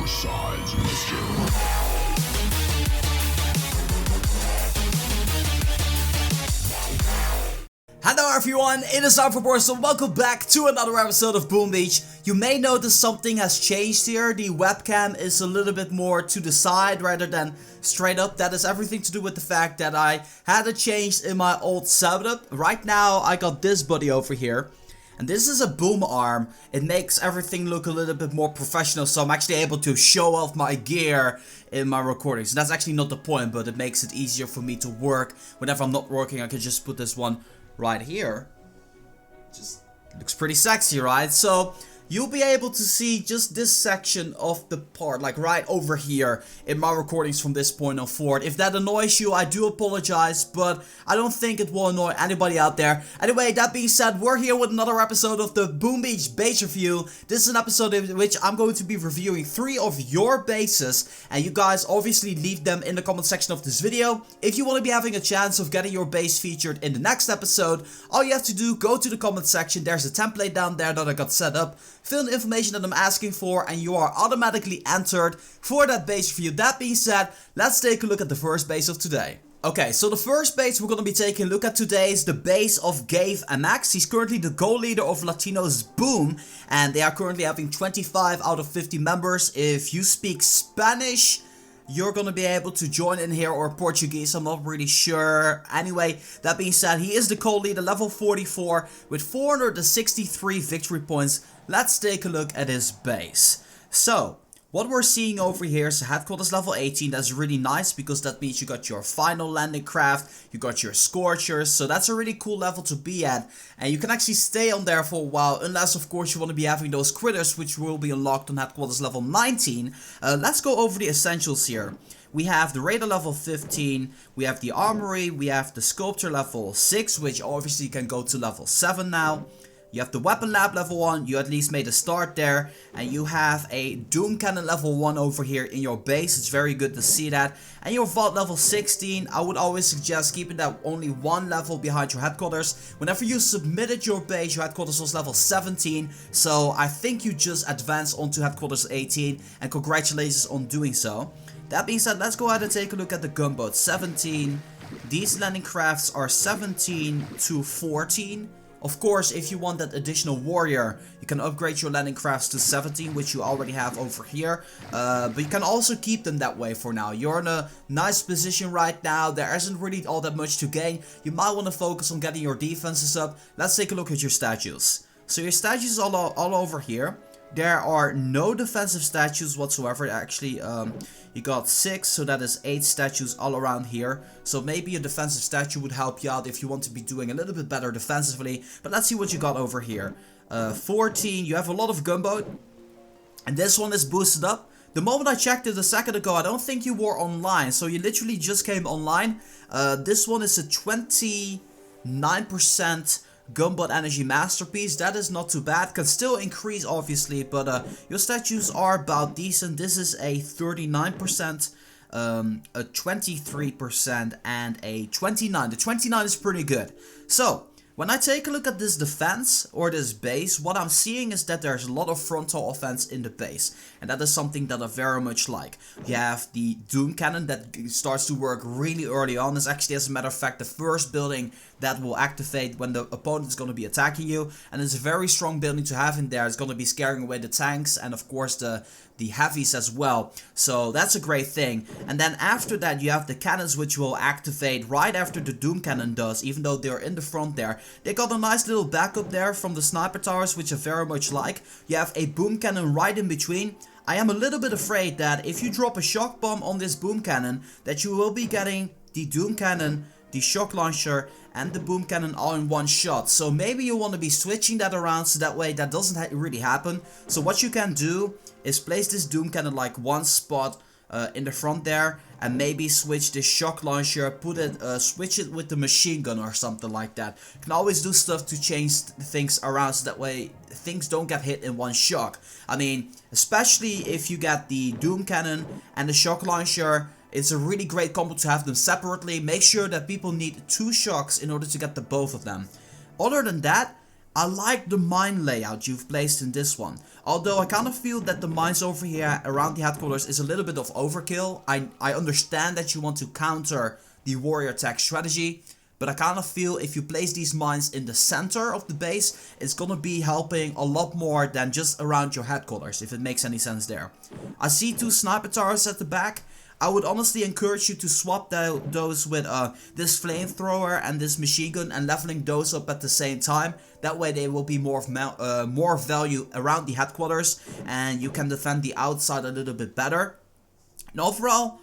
sides, mister. Hello everyone, it is Pegboard, so welcome back to another episode of Boom Beach. You may notice something has changed here. The webcam is a little bit more to the side rather than straight up. That is everything to do with the fact that I had a change in my old setup. Right now I got this buddy over here. And this is a boom arm. It makes everything look a little bit more professional, so I'm actually able to show off my gear in my recordings. And that's actually not the point, but it makes it easier for me to work. Whenever I'm not working, I can just put this one right here. Just looks pretty sexy, right? So you'll be able to see just this section of the part, like right over here in my recordings from this point on forward. If that annoys you, I do apologize, but I don't think it will annoy anybody out there. Anyway, that being said, we're here with another episode of the Boom Beach base review. This is an episode in which I'm going to be reviewing 3 of your bases, and you guys obviously leave them in the comment section of this video. If you want to be having a chance of getting your base featured in the next episode, all you have to do, go to the comment section. There's a template down there that I got set up. Fill in the information that I'm asking for and you are automatically entered for that base review. That being said, let's take a look at the first base of today. Okay, so the first base we're going to be taking a look at today is the base of Gabe MX. He's currently the co-leader of Latino's Boom, and they are currently having 25 out of 50 members. If you speak Spanish, you're gonna be able to join in here, or Portuguese, I'm not really sure. Anyway, that being said, he is the co-leader, level 44, with 463 victory points. Let's take a look at his base. So, what we're seeing over here is headquarters level 18. That's really nice because that means you got your final landing craft, you got your scorchers, so that's a really cool level to be at. And you can actually stay on there for a while, unless of course you want to be having those critters, which will be unlocked on headquarters level 19. Let's go over the essentials here. We have the radar level 15, we have the armory, we have the sculptor level 6, which obviously can go to level 7 now. You have the weapon lab level 1, you at least made a start there. And you have a doom cannon level 1 over here in your base. It's very good to see that. And your vault level 16, I would always suggest keeping that only 1 level behind your headquarters. Whenever you submitted your base, your headquarters was level 17. So I think you just advanced onto headquarters 18. And congratulations on doing so. That being said, let's go ahead and take a look at the gunboat. 17. These landing crafts are 17 to 14. Of course, if you want that additional warrior, you can upgrade your landing crafts to 17, which you already have over here. But you can also keep them that way for now. You're in a nice position right now. There isn't really all that much to gain. You might want to focus on getting your defenses up. Let's take a look at your statues. So your statues all over here. There are no defensive statues whatsoever. Actually, you got 6, so that is 8 statues all around here. So maybe a defensive statue would help you out if you want to be doing a little bit better defensively. But let's see what you got over here. 14, you have a lot of gunboat. And this one is boosted up. The moment I checked it a second ago, I don't think you were online. So you literally just came online. This one is a 29% gunboat energy masterpiece. That is not too bad. Can still increase obviously, but your statues are about decent. This is a 39%, a 23%, and a 29. The 29 is pretty good. So when I take a look at this defense or this base, what I'm seeing is that there's a lot of frontal offense in the base. And that is something that I very much like. You have the Doom Cannon that starts to work really early on. It's actually, as a matter of fact, the first building that will activate when the opponent is going to be attacking you. And it's a very strong building to have in there. It's going to be scaring away the tanks and of course the heavies as well. So that's a great thing. And then after that you have the cannons, which will activate right after the Doom Cannon does, even though they're in the front there. They got a nice little backup there from the sniper towers, which I very much like. You have a boom cannon right in between. I am a little bit afraid that if you drop a shock bomb on this boom cannon, that you will be getting the Doom Cannon, the shock launcher, and the boom cannon all in one shot. So maybe you want to be switching that around so that way that doesn't really happen. So what you can do is place this Doom Cannon like one spot in the front there, and maybe switch this shock launcher, switch it with the machine gun or something like that. You can always do stuff to change things around so that way things don't get hit in one shock. I mean, especially if you get the Doom Cannon and the shock launcher, it's a really great combo to have them separately. Make sure that people need 2 shocks in order to get the both of them. Other than that, I like the mine layout you've placed in this one. Although I kind of feel that the mines over here around the headquarters is a little bit of overkill. I understand that you want to counter the warrior attack strategy, but I kind of feel if you place these mines in the center of the base, it's gonna be helping a lot more than just around your headquarters, if it makes any sense there. I see 2 sniper towers at the back. I would honestly encourage you to swap those with this flamethrower and this machine gun and leveling those up at the same time. That way they will be more value around the headquarters and you can defend the outside a little bit better. And overall,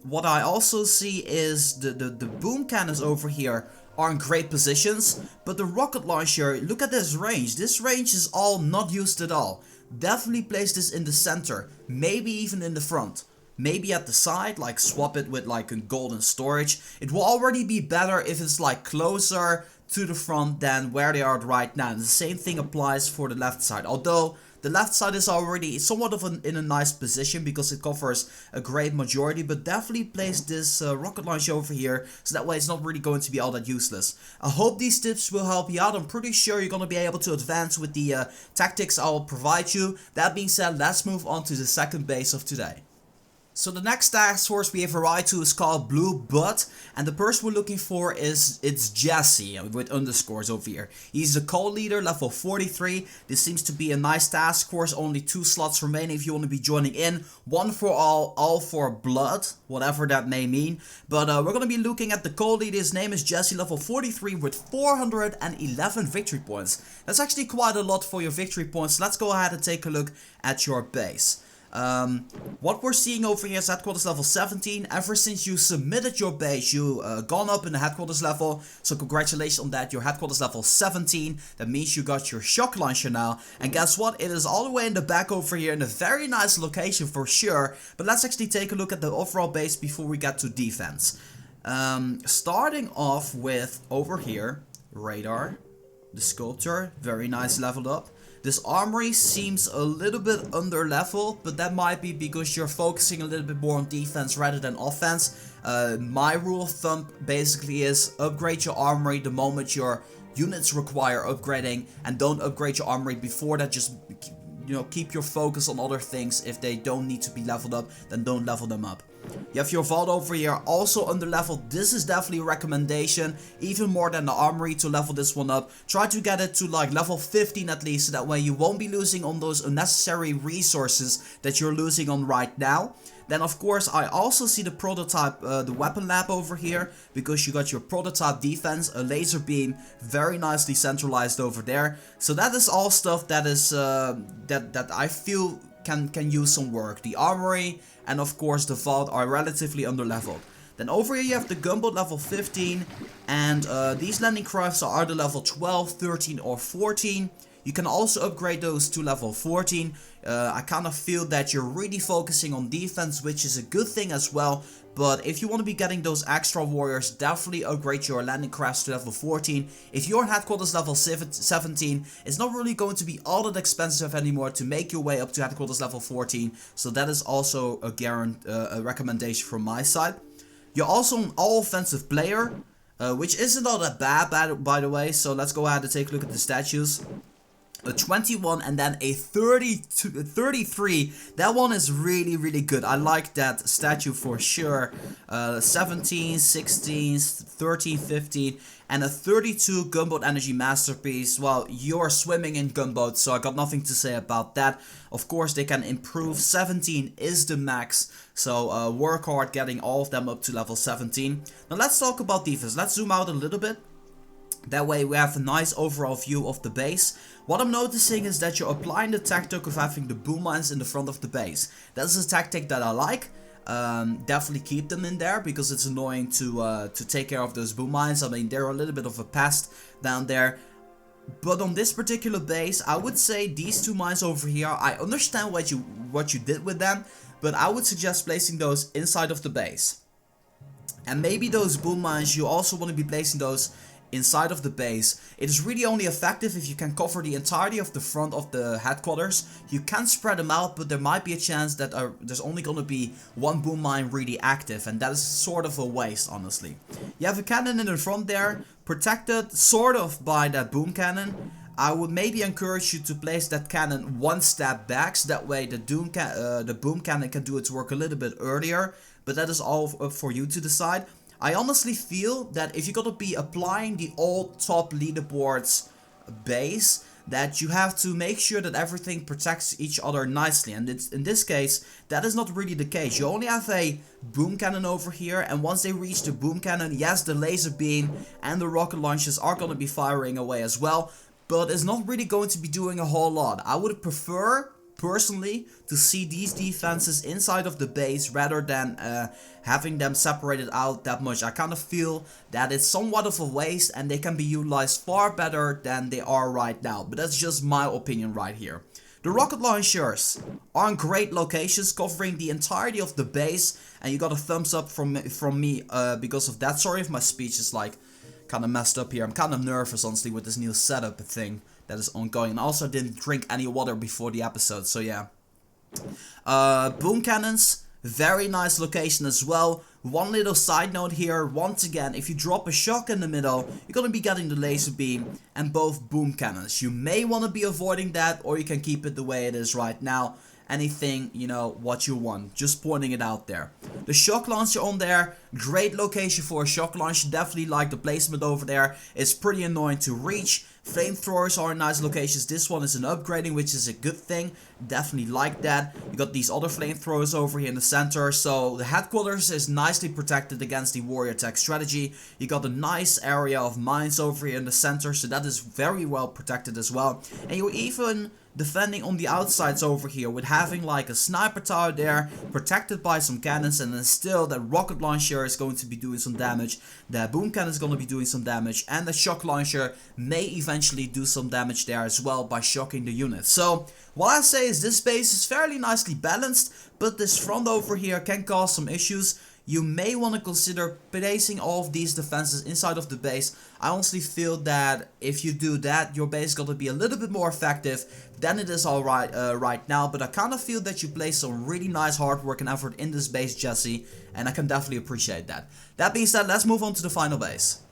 what I also see is the boom cannons over here are in great positions, but the rocket launcher, look at this range. This range is all not used at all. Definitely place this in the center, maybe even in the front. Maybe at the side, like swap it with like a golden storage. It will already be better if it's like closer to the front than where they are right now. And the same thing applies for the left side. Although the left side is already somewhat of in a nice position because it covers a great majority. But definitely place this rocket launcher over here, so that way it's not really going to be all that useless. I hope these tips will help you out. I'm pretty sure you're going to be able to advance with the tactics I will provide you. That being said, let's move on to the second base of today. So the next task force we have arrived to is called Blue Butt, and the person we're looking for it's Jesse with underscores over here. He's the co-leader, level 43. This seems to be a nice task force, only 2 slots remaining if you want to be joining in. 1 for all for blood, whatever that may mean. But we're going to be looking at the co-leader. His name is Jesse, level 43 with 411 victory points. That's actually quite a lot for your victory points. Let's go ahead and take a look at your base. What we're seeing over here is headquarters level 17. Ever since you submitted your base, you gone up in the headquarters level. So congratulations on that. Your headquarters level 17. That means you got your shock launcher now. And guess what? It is all the way in the back over here in a very nice location for sure. But let's actually take a look at the overall base before we get to defense. Starting off with over here, radar, the sculptor, very nice leveled up. This armory seems a little bit under level, but that might be because you're focusing a little bit more on defense rather than offense. My rule of thumb basically is upgrade your armory the moment your units require upgrading, and don't upgrade your armory before that. Just, you know, keep your focus on other things. If they don't need to be leveled up, then don't level them up. You have your vault over here, also under level. This is definitely a recommendation, even more than the armory, to level this one up. Try to get it to like level 15 at least, so that way you won't be losing on those unnecessary resources that you're losing on right now. Then of course I also see the prototype, the weapon lab over here, because you got your prototype defense, a laser beam, very nicely centralized over there. So that is all stuff that is that I feel can use some work. The armory and of course the vault are relatively under leveled. Then over here you have the gunboat level 15, and these landing crafts are either level 12, 13 or 14. You can also upgrade those to level 14. I kind of feel that you're really focusing on defense, which is a good thing as well. But if you want to be getting those extra warriors, definitely upgrade your landing crafts to level 14. If you're in headquarters level 17, it's not really going to be all that expensive anymore to make your way up to headquarters level 14. So that is also a recommendation from my side. You're also an all-offensive player, which isn't all that bad by the way. So let's go ahead and take a look at the statues. A 21 and then a 33. That one is really good. I like that statue for sure. 17, 16, 13, 15 and a 32 gunboat energy masterpiece. Well, you're swimming in gunboats, so I got nothing to say about that. Of course they can improve. 17 is the max, so work hard getting all of them up to level 17. Now let's talk about defense. Let's zoom out a little bit. That way we have a nice overall view of the base. What I'm noticing is that you're applying the tactic of having the boom mines in the front of the base. That is a tactic that I like. Definitely keep them in there because it's annoying to take care of those boom mines. I mean, they're a little bit of a pest down there. But on this particular base, I would say these 2 mines over here, I understand what you did with them, but I would suggest placing those inside of the base. And maybe those boom mines, you also want to be placing those inside of the base. It is really only effective if you can cover the entirety of the front of the headquarters. You can spread them out, but there might be a chance that there's only going to be one boom mine really active, and that is sort of a waste, honestly. You have a cannon in the front there, protected sort of by that boom cannon. I would maybe encourage you to place that cannon one step back, so that way the boom cannon can do its work a little bit earlier, but that is all up for you to decide. I honestly feel that if you're gonna be applying the old top leaderboards base, that you have to make sure that everything protects each other nicely, and in this case that is not really the case. You only have a boom cannon over here, and once they reach the boom cannon, yes, the laser beam and the rocket launchers are going to be firing away as well, but it's not really going to be doing a whole lot. I would prefer personally to see these defenses inside of the base rather than having them separated out that much. I kind of feel that it's somewhat of a waste and they can be utilized far better than they are right now, but that's just my opinion right here. The rocket launchers are in great locations, covering the entirety of the base, and you got a thumbs up from me because of that. Sorry if my speech is like kind of messed up here. I'm kind of nervous honestly with this new setup thing that is ongoing, and also didn't drink any water before the episode, so yeah. Boom cannons, very nice location as well. One little side note here, once again, if you drop a shock in the middle, you're gonna be getting the laser beam and both boom cannons. You may want to be avoiding that, or you can keep it the way it is right now. Anything, you know, what you want, just pointing it out there. The shock launcher on there, great location for a shock launcher. Definitely like the placement over there. It's pretty annoying to reach. Flamethrowers are in nice locations. This one is an upgrading, which is a good thing. Definitely like that. You got these other flamethrowers over here in the center, so the headquarters is nicely protected against the warrior tech strategy. You got a nice area of mines over here in the center, so that is very well protected as well. And you're even defending on the outsides over here with having like a sniper tower there protected by some cannons, and then still that rocket launcher is going to be doing some damage, the boom cannon is going to be doing some damage, and the shock launcher may eventually do some damage there as well by shocking the unit. So what I say is this base is fairly nicely balanced, but this front over here can cause some issues. You may want to consider placing all of these defenses inside of the base. I honestly feel that if you do that, your base is going to be a little bit more effective than it is right now. But I kind of feel that you place some really nice hard work and effort in this base, Jesse, and I can definitely appreciate that. That being said, let's move on to the final base.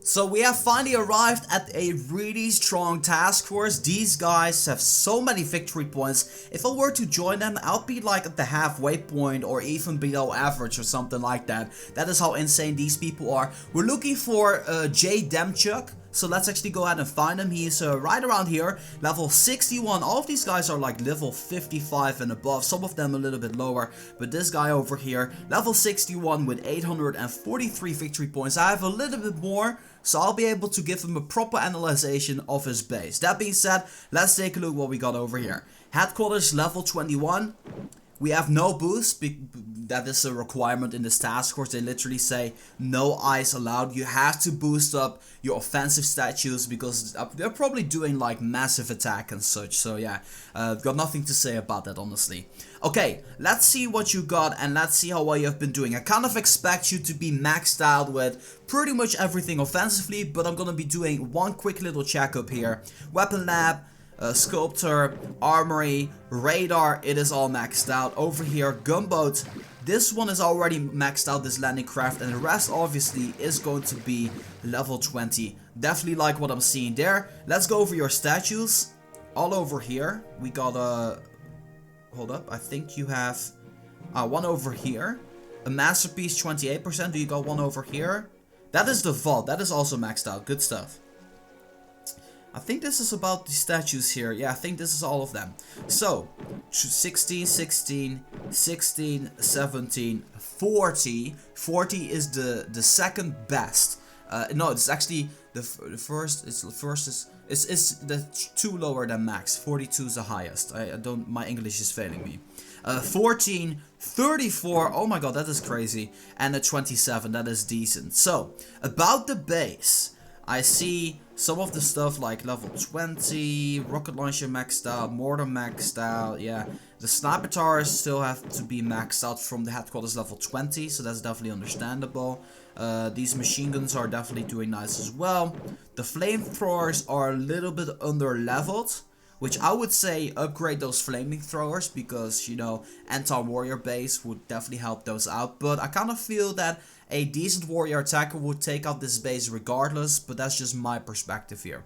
So we have finally arrived at a really strong task force. These guys have so many victory points. If I were to join them, I'll be like at the halfway point or even below average or something like that. That is how insane these people are. We're looking for Jay Demchuk. So let's actually go ahead and find him. He is right around here, level 61. All of these guys are like level 55 and above, some of them a little bit lower. But this guy over here, level 61 with 843 victory points. I have a little bit more, so I'll be able to give him a proper analyzation of his base. That being said, let's take a look what we got over here. Headquarters level 21. We have no boost, that is a requirement in this task force. They literally say no eyes allowed. You have to boost up your offensive statues because they're probably doing like massive attack and such. So yeah, got nothing to say about that honestly. Okay, let's see what you got and let's see how well you have been doing. I kind of expect you to be maxed out with pretty much everything offensively, but I'm gonna be doing one quick little checkup here. Weapon lab, sculptor, armory, radar, it is all maxed out. Over here, gunboat, this one is already maxed out, this landing craft, and the rest obviously is going to be level 20. Definitely like what I'm seeing there. Let's go over your statues. All over here, we got a... hold up, I think you have one over here. A masterpiece, 28%. Do you got one over here? That is the vault, that is also maxed out. Good stuff. I think this is about the statues here. Yeah, I think this is all of them. So, 16, 16, 16, 17, 40. 40 is the second best. No, it's actually the first. It's the two lower than max. 42 is the highest. I don't. My English is failing me. 14, 34. Oh my god, that is crazy. And a 27. That is decent. So, about the base, I see some of the stuff like level 20, rocket launcher maxed out, mortar maxed out, yeah. The sniper towers still have to be maxed out from the headquarters level 20, so that's definitely understandable. These machine guns are definitely doing nice as well. The flamethrowers are a little bit under leveled, which I would say upgrade those flamethrowers because, you know, anti-warrior base would definitely help those out. But I kind of feel that a decent warrior attacker would take out this base regardless, but that's just my perspective here.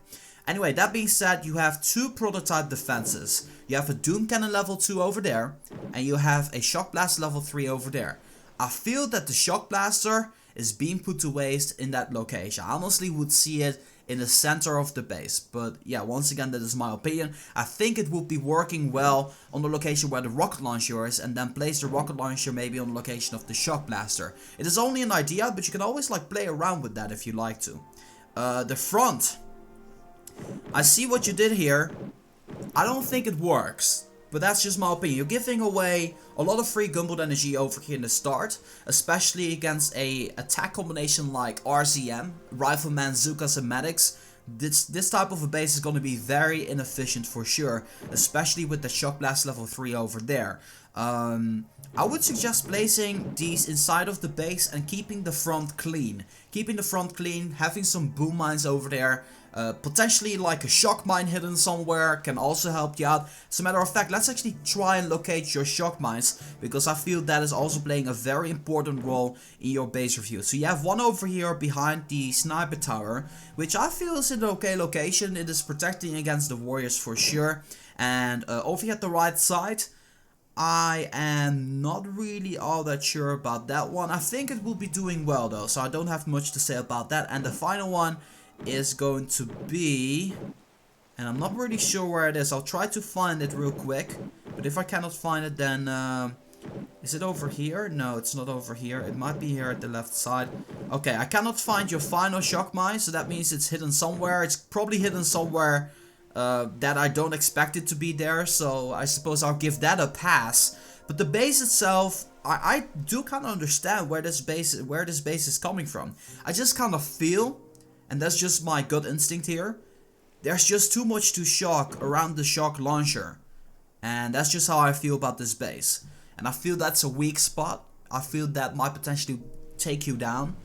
Anyway, that being said, you have 2 prototype defenses. You have a Doom Cannon level 2 over there, and you have a Shock Blast level 3 over there. I feel that the Shock Blaster is being put to waste in that location. I honestly would see it in the center of the base, but yeah, once again, that is my opinion. I think it would be working well on the location where the rocket launcher is, and then place the rocket launcher maybe on the location of the Shock Blaster. It is only an idea, but you can always like play around with that if you like to. The front. I see what you did here. I don't think it works, but that's just my opinion. You're giving away a lot of free gunboat energy over here in the start, especially against a attack combination like RZM, Rifleman, Zookas and Medics. This type of a base is going to be very inefficient for sure, especially with the Shock Blast level 3 over there. I would suggest placing these inside of the base and keeping the front clean. Keeping the front clean, having some boom mines over there. Potentially like a shock mine hidden somewhere can also help you out. As a matter of fact, let's actually try and locate your shock mines, because I feel that is also playing a very important role in your base review. So you have one over here behind the sniper tower, which I feel is in an okay location. It is protecting against the warriors for sure. And over here at the right side, I am not really all that sure about that one. I think it will be doing well though, so I don't have much to say about that. And the final one is going to be, and I'm not really sure where it is. I'll try to find it real quick, but if I cannot find it, then is it over here? No, it's not over here. It might be here at the left side. Okay, I cannot find your final shock mine, so that means it's hidden somewhere. It's probably hidden somewhere that I don't expect it to be there, so I suppose I'll give that a pass. But the base itself, I do kind of understand where this base is coming from. I just kind of feel, and that's just my gut instinct here, there's just too much to shock around the shock launcher. And that's just how I feel about this base. And I feel that's a weak spot. I feel that might potentially take you down.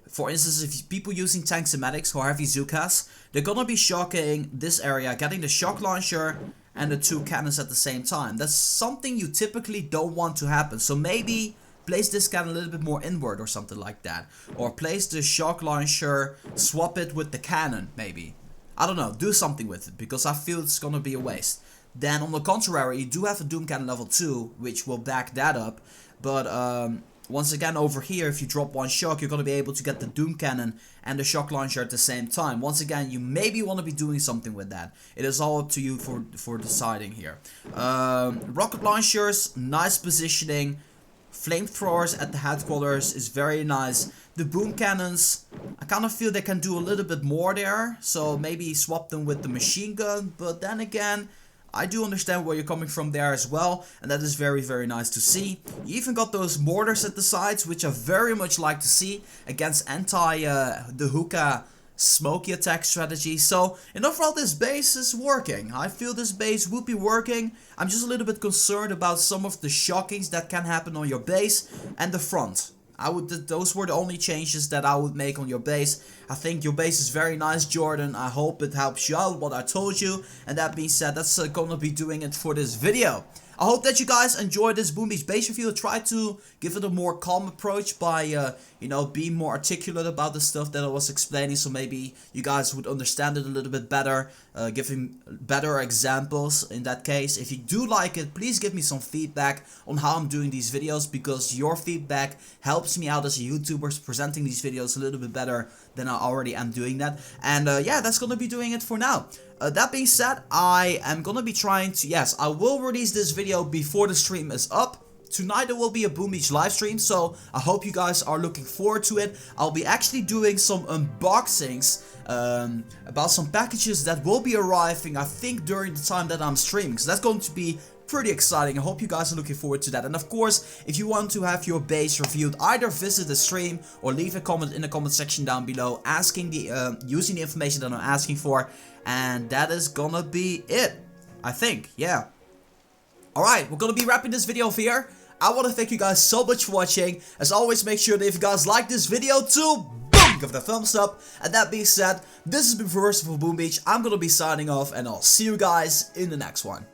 For instance, if people using tanks and medics or heavy Zookas, they're gonna be shocking this area, getting the shock launcher and the 2 cannons at the same time. That's something you typically don't want to happen. So maybe place this cannon a little bit more inward or something like that. Or place the shock launcher, swap it with the cannon maybe. I don't know, do something with it, because I feel it's gonna be a waste. Then on the contrary, you do have a Doom Cannon level 2, which will back that up. But once again over here, if you drop 1 shock, you're gonna be able to get the Doom Cannon and the shock launcher at the same time. Once again, you maybe want to be doing something with that. It is all up to you for deciding here. Rocket launchers, nice positioning. Flamethrowers at the headquarters is very nice. The boom cannons, I kind of feel they can do a little bit more there. So maybe swap them with the machine gun. But then again, I do understand where you're coming from there as well. And that is very, very nice to see. You even got those mortars at the sides, which I very much like to see against the hookah smoky attack strategy. So in overall, this base is working. I feel this base would be working. I'm just a little bit concerned about some of the shockings that can happen on your base and the front. Those were the only changes that I would make on your base. I think your base is very nice, Jordan. I hope it helps you out, what I told you. And that being said, that's gonna be doing it for this video. I hope that you guys enjoyed this Boom Beach base review. I tried to give it a more calm approach by, you know, being more articulate about the stuff that I was explaining. So maybe you guys would understand it a little bit better, giving better examples in that case. If you do like it, please give me some feedback on how I'm doing these videos, because your feedback helps me out as a YouTuber presenting these videos a little bit better than I already am doing that. And yeah, that's gonna be doing it for now. That being said, I am gonna be trying to, yes, I will release this video before the stream is up. Tonight there will be a Boom Beach live stream, so I hope you guys are looking forward to it. I'll be actually doing some unboxings about some packages that will be arriving, I think, during the time that I'm streaming. So that's going to be pretty exciting. I hope you guys are looking forward to that. And of course, if you want to have your base reviewed, either visit the stream or leave a comment in the comment section down below asking using the information that I'm asking for. And that is gonna be it, I think. Yeah. Alright, we're gonna be wrapping this video off here. I want to thank you guys so much for watching. As always, make sure that if you guys like this video to boom, give it a thumbs up. And that being said, this has been Versatile for Boom Beach. I'm gonna be signing off, and I'll see you guys in the next one.